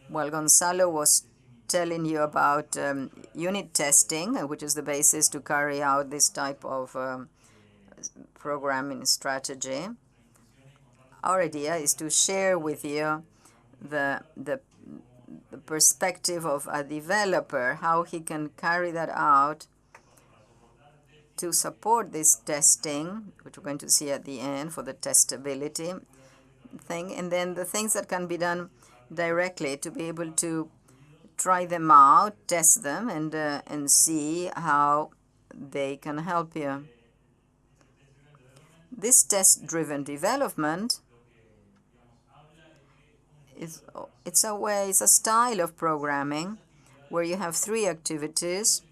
Well, Gonzalo was telling you about unit testing, which is the basis to carry out this type of programming strategy. Our idea is to share with you the perspective of a developer, how he can carry that out to support this testing, which we're going to see at the end for the testability thing, and then the things that can be done directly to be able to try them out, test them, and see how they can help you. This test-driven development it's a style of programming where you have three activities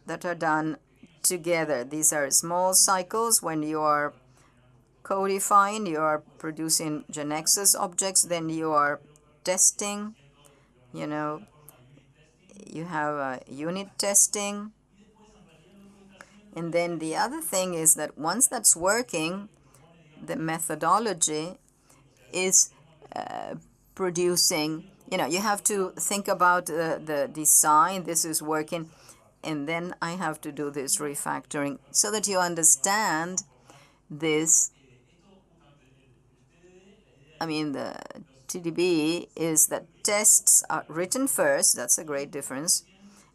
that are done together. These are small cycles when you are codifying, you are producing GeneXus objects, then you are testing, you have unit testing. And then the other thing is that once that's working, the methodology is producing, you have to think about the design, this is working, and then I have to do this refactoring so that you understand this. I mean, the TDB is that tests are written first, that's a great difference,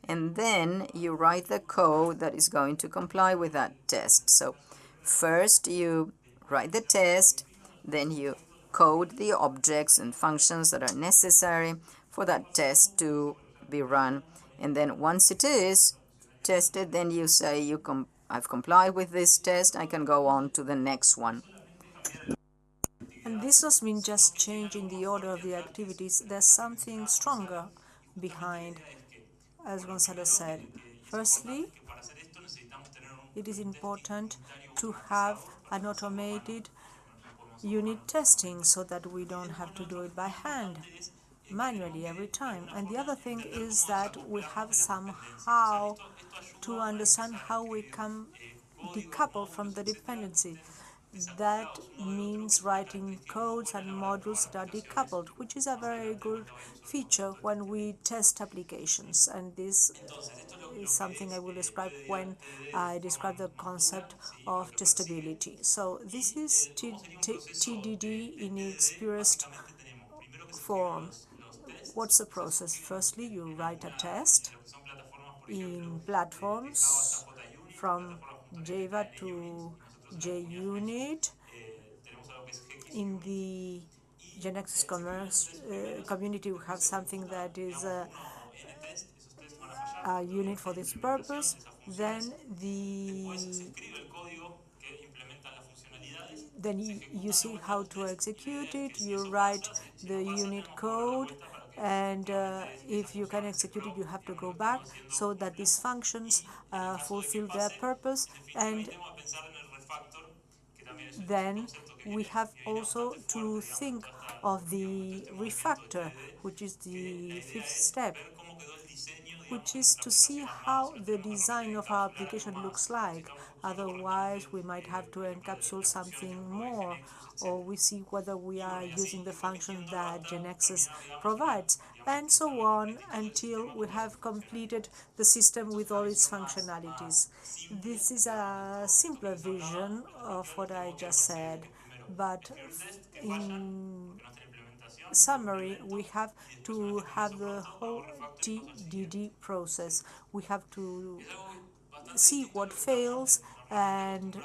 and then you write the code that is going to comply with that test. So first you write the test, then you code the objects and functions that are necessary for that test to be run. And then once it is tested, then you say I've complied with this test, I can go on to the next one. And this doesn't mean just changing the order of the activities. There's something stronger behind, as Gonzalo said. Firstly, it is important to have an automated unit testing so that we don't have to do it by hand, manually every time. And the other thing is that we have somehow to understand how we can decouple from the dependency. That means writing codes and modules that are decoupled, which is a very good feature when we test applications. And this is something I will describe when I describe the concept of testability. So this is TDD in its purest form. What's the process? Firstly, you write a test in platforms from Java to JUnit. In the GeneXus community, we have something that is a unit for this purpose. Then you see how to execute it. You write the unit code, and if you can execute it, you have to go back so that these functions fulfill their purpose. And then we have also to think of the refactor, which is the fifth step, which is to see how the design of our application looks like. Otherwise, we might have to encapsulate something more, or we see whether we are using the function that GeneXus provides, and so on until we have completed the system with all its functionalities. This is a simpler vision of what I just said, but in summary, we have to have the whole TDD process. We have to see what fails and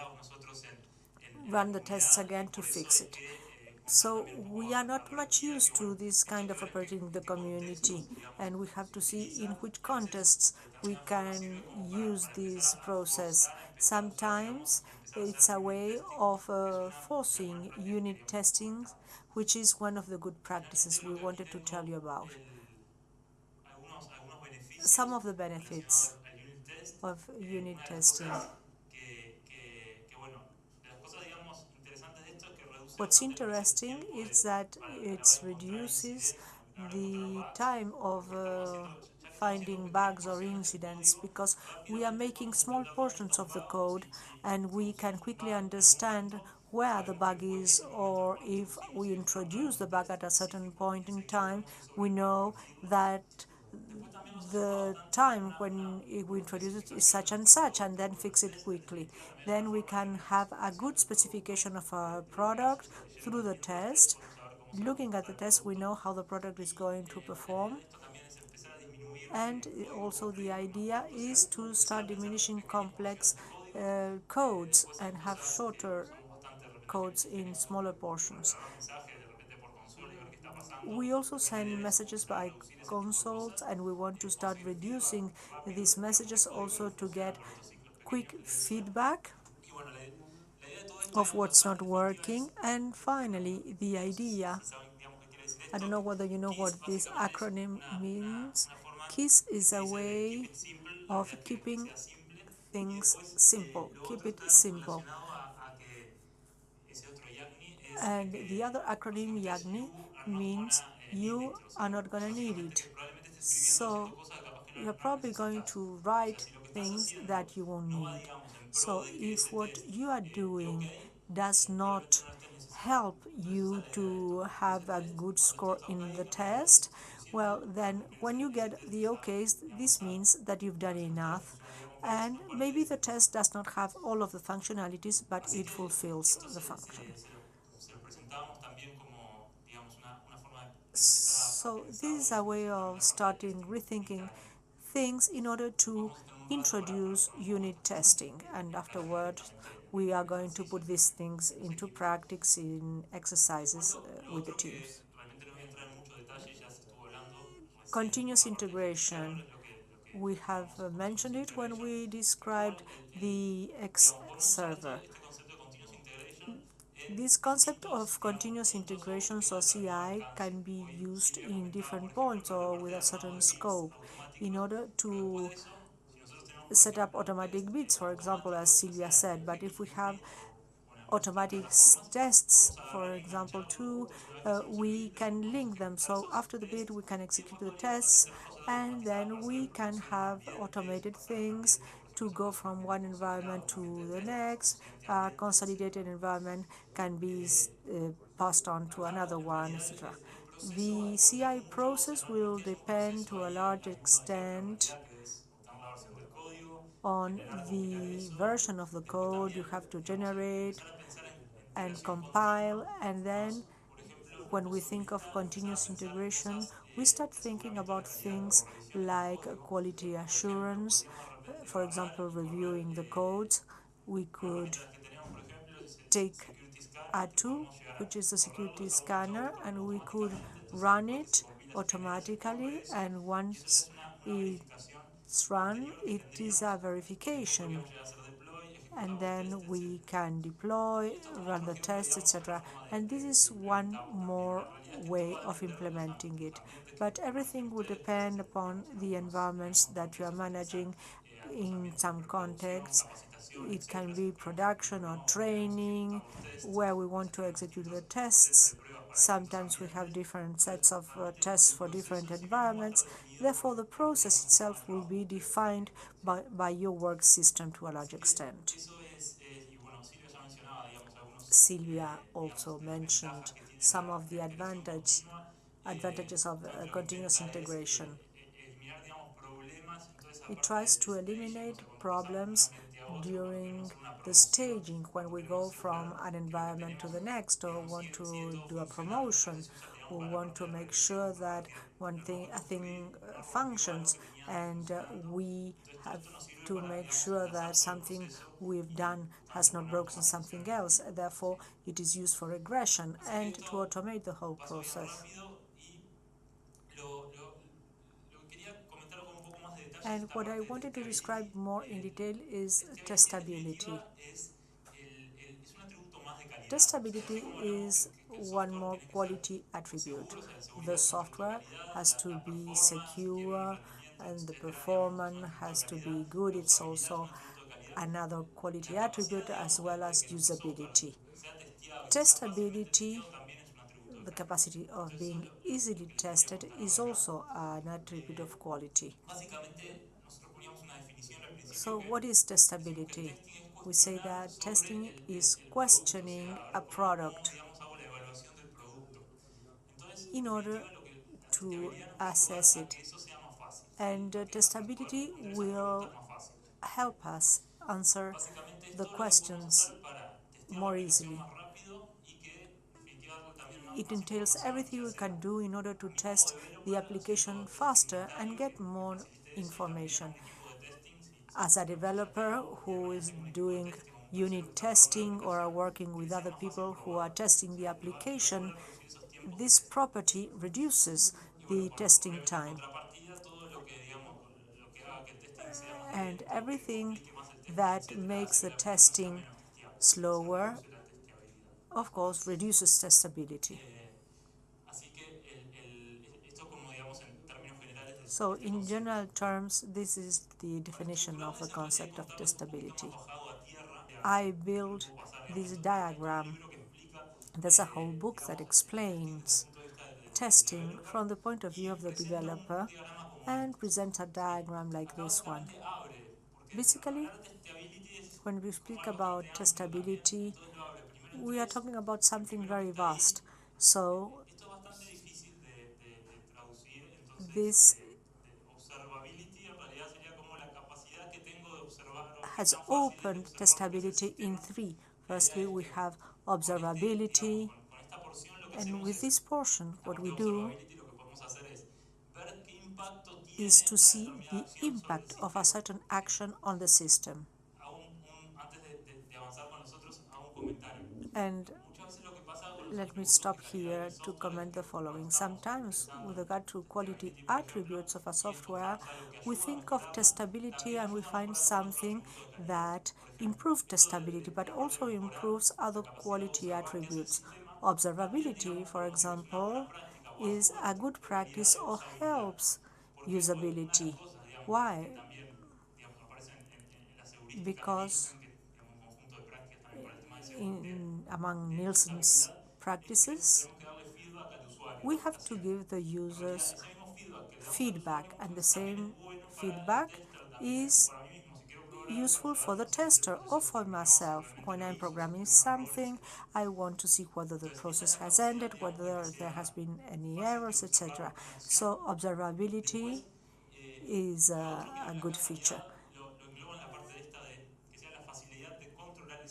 run the tests again to fix it. So we are not much used to this kind of operating in the community, and we have to see in which contexts we can use this process. Sometimes it's a way of forcing unit testing, which is one of the good practices we wanted to tell you about. Some of the benefits of unit testing. What's interesting is that it reduces the time of finding bugs or incidents, because we are making small portions of the code and we can quickly understand where the bug is, or if we introduce the bug at a certain point in time, we know that the time when we introduce it is such and such, and then fix it quickly. Then we can have a good specification of our product through the test. Looking at the test, we know how the product is going to perform. And also the idea is to start diminishing complex codes and have shorter codes in smaller portions. We also send messages by consoles, and we want to start reducing these messages also to get quick feedback of what's not working. And finally, the idea, I don't know whether you know what this acronym means. KISS is a way of keeping things simple. Keep it simple. And the other acronym, YAGNI, means you are not going to need it. So you're probably going to write things that you won't need. So if what you are doing does not help you to have a good score in the test, well, then when you get the OKs, this means that you've done enough. And maybe the test does not have all of the functionalities, but it fulfills the function. So this is a way of starting rethinking things in order to introduce unit testing, and afterwards we are going to put these things into practice in exercises with the teams. Continuous integration. We have mentioned it when we described the X server. This concept of continuous integration, so CI, can be used in different points or with a certain scope in order to set up automatic bits, for example, as Silvia said. But if we have automatic tests, for example, too, we can link them. So after the bit, we can execute the tests, and then we can have automated things to go from one environment to the next. A consolidated environment can be passed on to another one, etc. The CI process will depend to a large extent on the version of the code you have to generate and compile. And then when we think of continuous integration, we start thinking about things like quality assurance, for example, reviewing the codes. We could take a tool, which is a security scanner, and we could run it automatically, and once it's run, it is a verification, and then we can deploy, run the tests, etc. And this is one more way of implementing it. But everything will depend upon the environments that you are managing. In some contexts, it can be production or training, where we want to execute the tests. Sometimes we have different sets of tests for different environments. Therefore, the process itself will be defined by your work system to a large extent. Silvia also mentioned some of the advantages of continuous integration. It tries to eliminate problems during the staging when we go from an environment to the next, or want to do a promotion, or want to make sure that a thing functions, and we have to make sure that something we've done has not broken something else. Therefore, it is used for regression and to automate the whole process. And what I wanted to describe more in detail is testability. Testability is one more quality attribute. The software has to be secure and the performance has to be good. It's also another quality attribute, as well as usability. Testability, the capacity of being easily tested, is also an attribute of quality. So what is testability? We say that testing is questioning a product in order to assess it. And testability will help us answer the questions more easily. It entails everything we can do in order to test the application faster and get more information. As a developer who is doing unit testing or are working with other people who are testing the application, this property reduces the testing time. And everything that makes the testing slower, of course, reduces testability. So, in general terms, this is the definition of the concept of testability. I built this diagram. There's a whole book that explains testing from the point of view of the developer and presents a diagram like this one. Basically, when we speak about testability, we are talking about something very vast. So this has opened testability in three. Firstly, we have observability, and with this portion, what we do is to see the impact of a certain action on the system. And let me stop here to comment the following. Sometimes, with regard to quality attributes of a software, we think of testability and we find something that improves testability but also improves other quality attributes. Observability, for example, is a good practice or helps usability. Why? Because among Nielsen's practices, we have to give the users feedback, and the same feedback is useful for the tester or for myself. When I'm programming something, I want to see whether the process has ended, whether there has been any errors, etc. So observability is a good feature.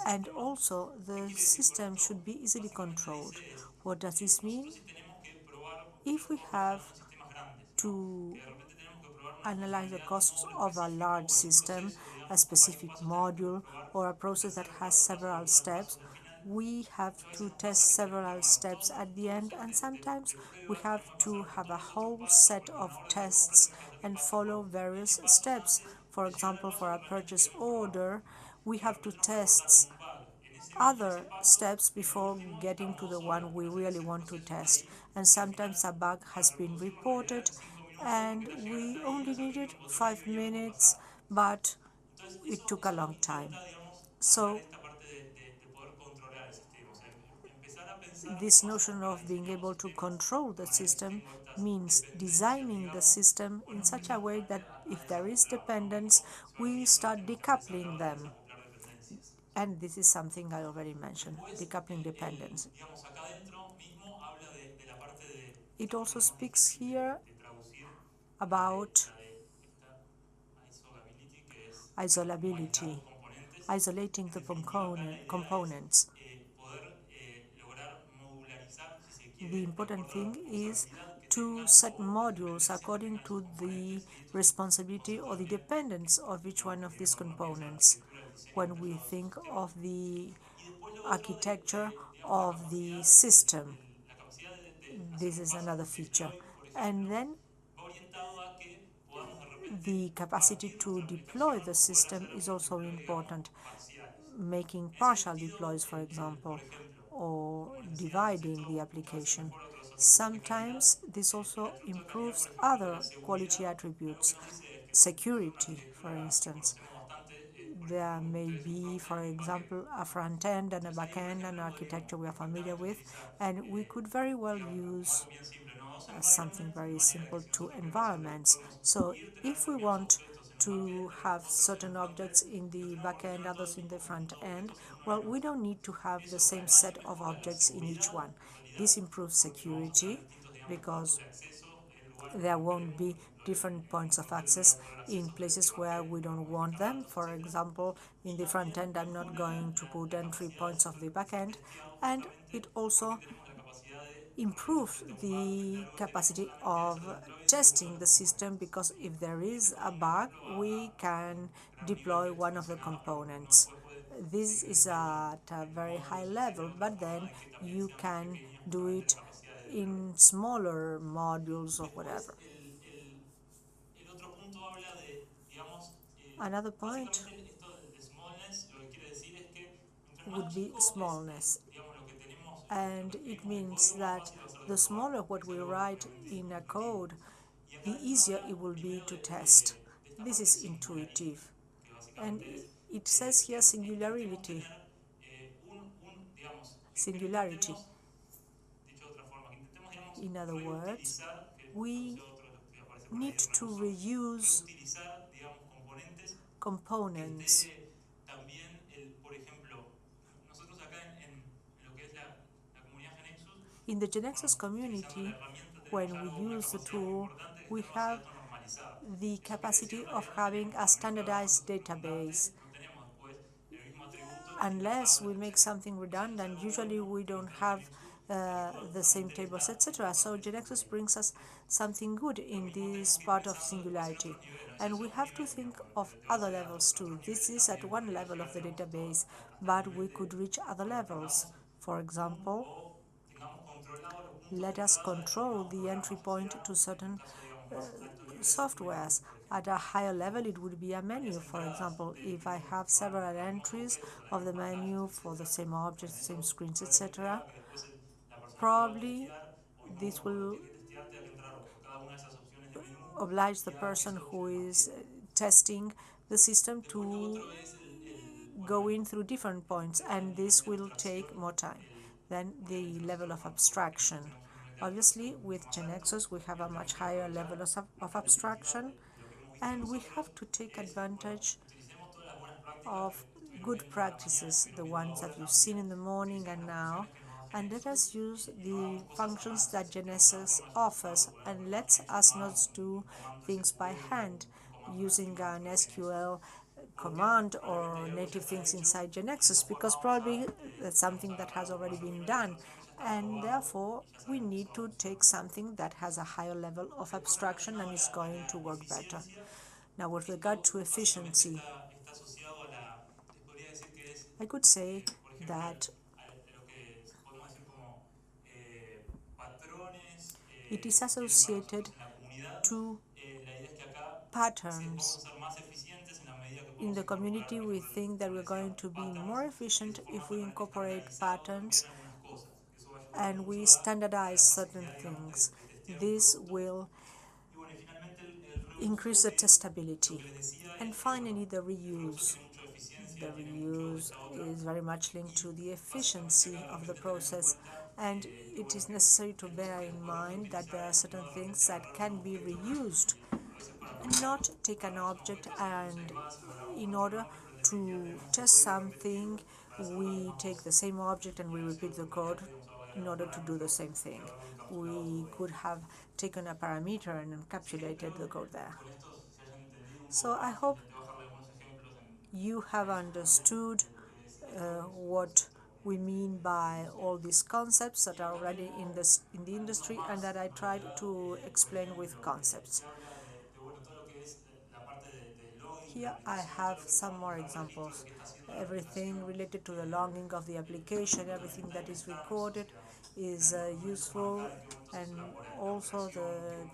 And also, the system should be easily controlled. What does this mean? If we have to analyze the costs of a large system, a specific module, or a process that has several steps, we have to test several steps at the end, and sometimes we have to have a whole set of tests and follow various steps. For example, for a purchase order, we have to test other steps before getting to the one we really want to test. And sometimes a bug has been reported and we only needed 5 minutes, but it took a long time. So this notion of being able to control the system means designing the system in such a way that if there is dependence, we start decoupling them. And this is something I already mentioned, decoupling dependence. It also speaks here about isolability, isolating the components. The important thing is to set modules according to the responsibility or the dependence of each one of these components. When we think of the architecture of the system, this is another feature. And then the capacity to deploy the system is also important, making partial deploys, for example, or dividing the application. Sometimes this also improves other quality attributes, security, for instance. There may be, for example, a front end and a back end, an architecture we are familiar with, and we could very well use something very simple, to environments. So if we want to have certain objects in the back end, others in the front end. Well, we don't need to have the same set of objects in each one. This improves security because there won't be different points of access in places where we don't want them. For example, in the front end, I'm not going to put entry points of the back end, and it also improves the capacity of testing the system, because if there is a bug, we can deploy one of the components. This is at a very high level, but then you can do it in smaller modules or whatever. Another point would be smallness, and it means that the smaller what we write in a code, the easier it will be to test. This is intuitive, and it says here singularity. Singularity. In other words, we need to reuse components. In the GeneXus community, when we use the tool, we have the capacity of having a standardized database. Unless we make something redundant, usually we don't have the same tables, etc. So GeneXus brings us something good in this part of singularity. And we have to think of other levels too. This is at one level of the database, but we could reach other levels. For example, let us control the entry point to certain softwares. At a higher level, it would be a menu. For example, if I have several entries of the menu for the same objects, same screens, etc., probably this will oblige the person who is testing the system to go in through different points, and this will take more time than the level of abstraction. Obviously, with GeneXus, we have a much higher level of abstraction, and we have to take advantage of good practices, the ones that you've seen in the morning and now, and let us use the functions that GeneXus offers, and let us not do things by hand using an SQL command or native things inside GeneXus, because probably that's something that has already been done, and therefore we need to take something that has a higher level of abstraction and is going to work better. Now, with regard to efficiency, I could say that it is associated to patterns. In the community, we think that we're going to be more efficient if we incorporate patterns and we standardize certain things. This will increase the testability. And finally, the reuse. The reuse is very much linked to the efficiency of the process, and it is necessary to bear in mind that there are certain things that can be reused, not take an object and in order to test something we take the same object and we repeat the code in order to do the same thing. We could have taken a parameter and encapsulated the code there. So I hope you have understood what we mean by all these concepts that are already in the industry, and that I tried to explain with concepts. Here I have some more examples. Everything related to the logging of the application, everything that is recorded is useful, and also the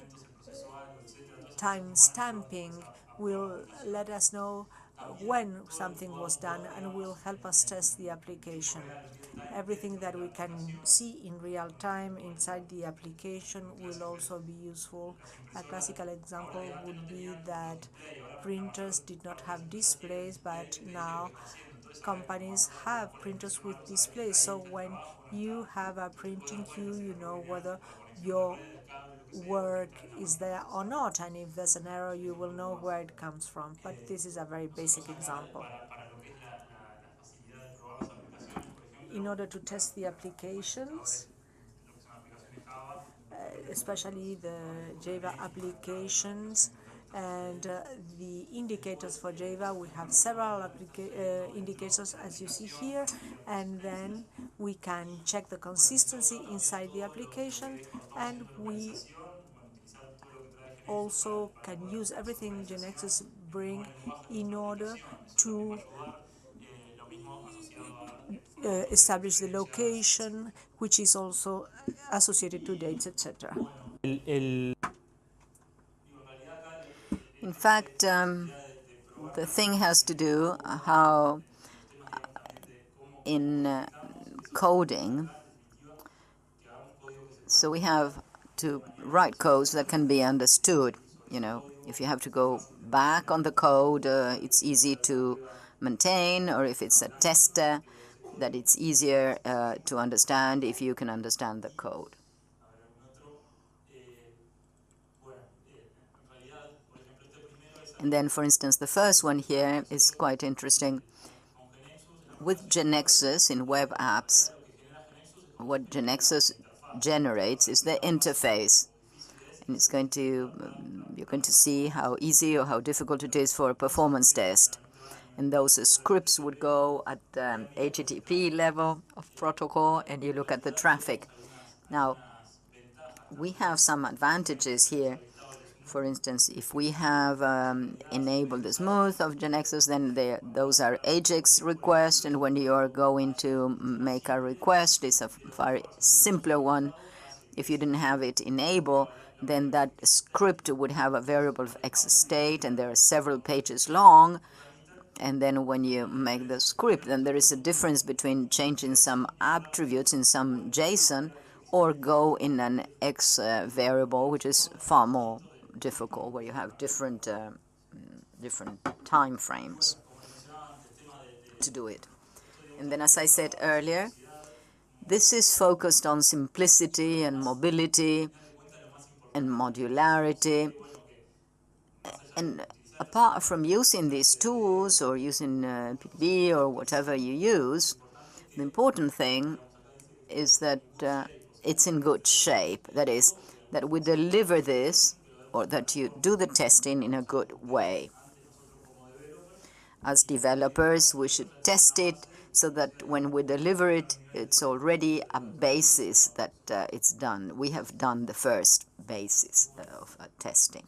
time stamping will let us know when something was done and will help us test the application. Everything that we can see in real time inside the application will also be useful. A classical example would be that printers did not have displays, but now companies have printers with displays. So when you have a printing queue, you know whether your work is there or not, and if there's an error, you will know where it comes from. But this is a very basic example. In order to test the applications, especially the Java applications and the indicators for Java. We have several indicators, as you see here, and then we can check the consistency inside the application, and we also can use everything GeneXus bring in order to establish the location, which is also associated to dates, etc. In fact, the thing has to do how in coding, so we have to write codes that can be understood. If you have to go back on the code, it's easy to maintain, or if it's a tester, that it's easier to understand if you can understand the code. And then, for instance, the first one here is quite interesting. With GeneXus in web apps, what GeneXus generates is the interface. And it's going to, you're going to see how easy or how difficult it is for a performance test. And those scripts would go at the HTTP level of protocol, and you look at the traffic. Now, we have some advantages here. For instance, if we have enabled the smooth of GeneXus, then those are AJAX requests, and when you are going to make a request, it's a far simpler one. If you didn't have it enabled, then that script would have a variable of X state, and there are several pages long. And then when you make the script, then there is a difference between changing some attributes in some JSON or go in an X variable, which is far more difficult, where you have different time frames to do it. And then, as I said earlier, this is focused on simplicity and mobility and modularity. And apart from using these tools or using PDB or whatever you use, the important thing is that it's in good shape. That is, that we deliver this, or that you do the testing in a good way. As developers, we should test it so that when we deliver it, it's already a basis that it's done. We have done the first basis of testing.